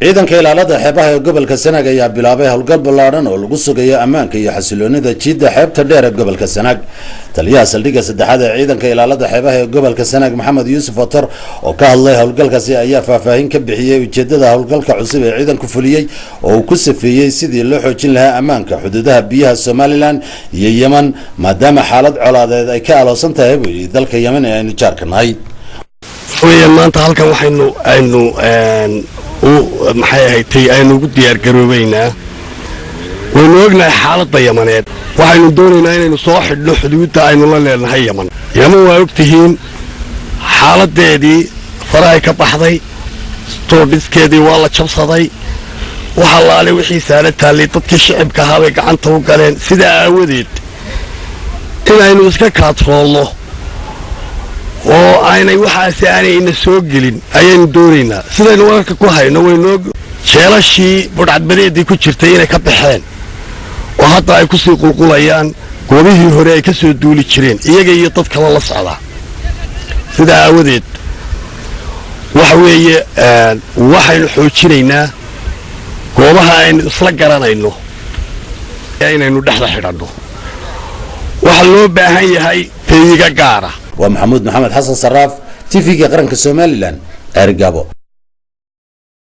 ciidanka ilaalada xeebaha ee gobolka Sanaag ayaa bilaabay howlgal ballaaran oo lagu sugayo ammaanka iyo xasiloonida jiida xeebta dheer ee gobolka Sanaag. Taliyaha saldhigga saddexaad ee ciidanka ilaalada xeebaha ee gobolka Sanaag Maxamed Yuusuf Watar oo ka hadlay howlgalkaasi ayaa faahfaahin ka bixiyay ujeedada howlgalka cusub ee ciidanku fuliyay oo uu ku safeeyay sidii loo xoojin lahaa ammaanka xuduudaha biyaha Somaliland iyo Yemen maadaama xaalad colaadeed ay ka aloosan tahay dalka Yemen ee aynu jaarkanahay. maanta halkan waxaynu maxay ahayd aynu ugu diyaar garoobaynaa waynu ognahay xaaladda Yamaneed waxaynu doonaynaa inaynu soo xidhno xuduudda aynu la leenahay Yemen waa ogtihiin xaaladeedii farahay ka baxday toobiskeedii waa la jabsaday waxa laale wixii saara taallay dadkii shacabka ahaa bay gacanta u galeen sida aawadeed inaynu iska kaadroolno oo aynay waxaasi aanayna soo gelin ayaynu doonaynaa sidaynu wararka ku hayno waynu jeelashii budhcadbadeedii ku jirtay inay ka baxeen oo hadda ay ku sii qulqulayaan goobihii hore ay ka soo duuli jireen iyaga iyo dad kale la socda sidaa aawadeed waxa weeye waxaynu xoojinaynaa goobaha aynu isla garanayno inaynu dhexda xidhanno waxa loo baahan yahay feeyiga gaara ومحمود محمد حسن صراف تيفي قرنك Somaliland أرجابو.